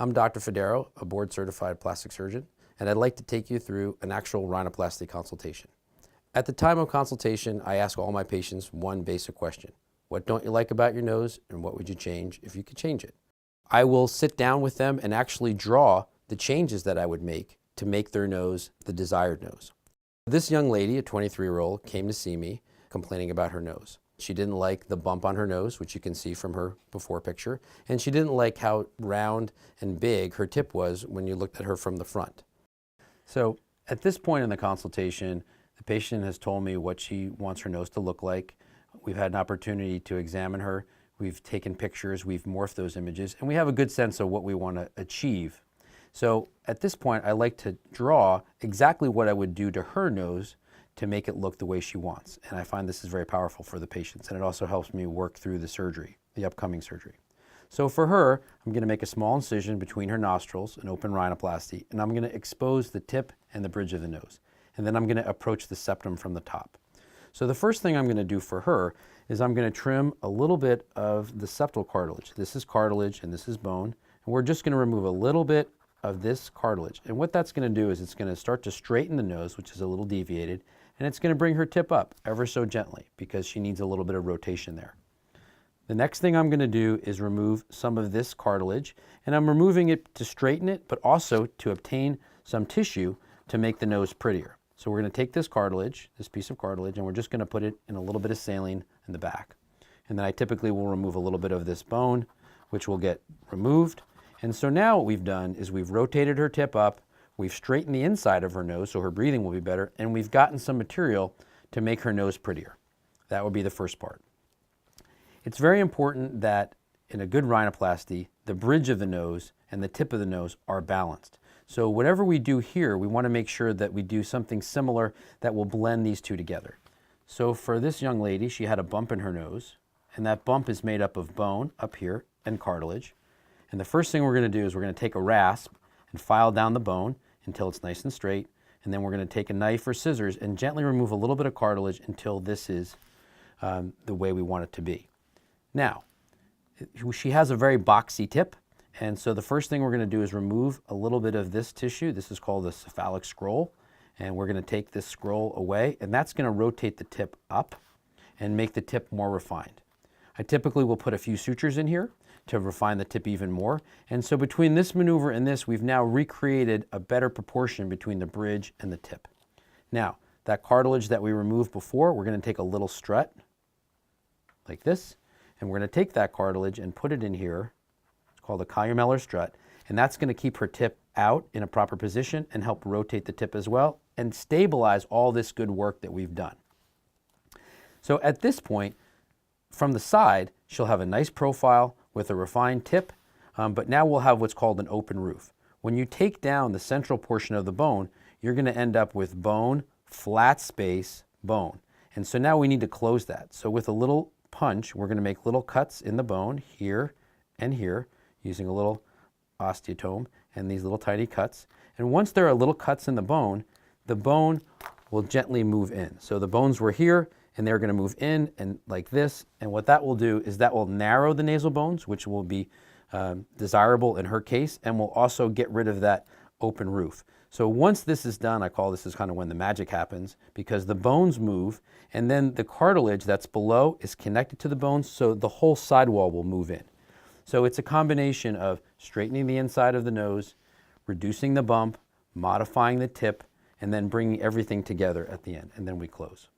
I'm Dr. Fodero, a board-certified plastic surgeon, and I'd like to take you through an actual rhinoplasty consultation. At the time of consultation, I ask all my patients one basic question. What don't you like about your nose, and what would you change if you could change it? I will sit down with them and actually draw the changes that I would make to make their nose the desired nose. This young lady, a 23-year-old, came to see me complaining about her nose. She didn't like the bump on her nose, which you can see from her before picture, and she didn't like how round and big her tip was when you looked at her from the front. So at this point in the consultation, the patient has told me what she wants her nose to look like. We've had an opportunity to examine her. We've taken pictures, we've morphed those images, and we have a good sense of what we want to achieve. So at this point, I like to draw exactly what I would do to her nose to make it look the way she wants. And I find this is very powerful for the patients, and it also helps me work through the surgery, the upcoming surgery. So for her, I'm going to make a small incision between her nostrils, an open rhinoplasty, and I'm going to expose the tip and the bridge of the nose. And then I'm going to approach the septum from the top. So the first thing I'm going to do for her is I'm going to trim a little bit of the septal cartilage. This is cartilage and this is bone, and we're just going to remove a little bit of this cartilage. And what that's going to do is it's going to start to straighten the nose, which is a little deviated, and it's going to bring her tip up ever so gently because she needs a little bit of rotation there. The next thing I'm going to do is remove some of this cartilage, and I'm removing it to straighten it, but also to obtain some tissue to make the nose prettier. So we're going to take this cartilage, this piece of cartilage, and we're just going to put it in a little bit of saline in the back. And then I typically will remove a little bit of this bone, which will get removed. And so now what we've done is we've rotated her tip up, we've straightened the inside of her nose so her breathing will be better, and we've gotten some material to make her nose prettier. That would be the first part. It's very important that in a good rhinoplasty, the bridge of the nose and the tip of the nose are balanced. So whatever we do here, we want to make sure that we do something similar that will blend these two together. So for this young lady, she had a bump in her nose, and that bump is made up of bone up here and cartilage. And the first thing we're going to do is we're going to take a rasp and file down the bone until it's nice and straight, and then we're going to take a knife or scissors and gently remove a little bit of cartilage until this is the way we want it to be. Now, she has a very boxy tip, and so the first thing we're going to do is remove a little bit of this tissue. This is called the cephalic scroll, and we're going to take this scroll away, and that's going to rotate the tip up and make the tip more refined. I typically will put a few sutures in here to refine the tip even more. And so between this maneuver and this, we've now recreated a better proportion between the bridge and the tip. Now, that cartilage that we removed before, we're going to take a little strut like this, and we're going to take that cartilage and put it in here. It's called a columellar strut, and that's going to keep her tip out in a proper position and help rotate the tip as well and stabilize all this good work that we've done. So at this point, from the side, she'll have a nice profile with a refined tip, but now we'll have what's called an open roof. When you take down the central portion of the bone, you're going to end up with bone, flat space, bone. And so now we need to close that. So with a little punch, we're going to make little cuts in the bone here and here using a little osteotome and these little tiny cuts. And once there are little cuts in the bone will gently move in. So the bones were here, and they're going to move in and like this, and what that will do is that will narrow the nasal bones, which will be desirable in her case, and will also get rid of that open roof. So once this is done, I call this is kind of when the magic happens, because the bones move, and then the cartilage that's below is connected to the bones, so the whole sidewall will move in. So it's a combination of straightening the inside of the nose, reducing the bump, modifying the tip, and then bringing everything together at the end, and then we close.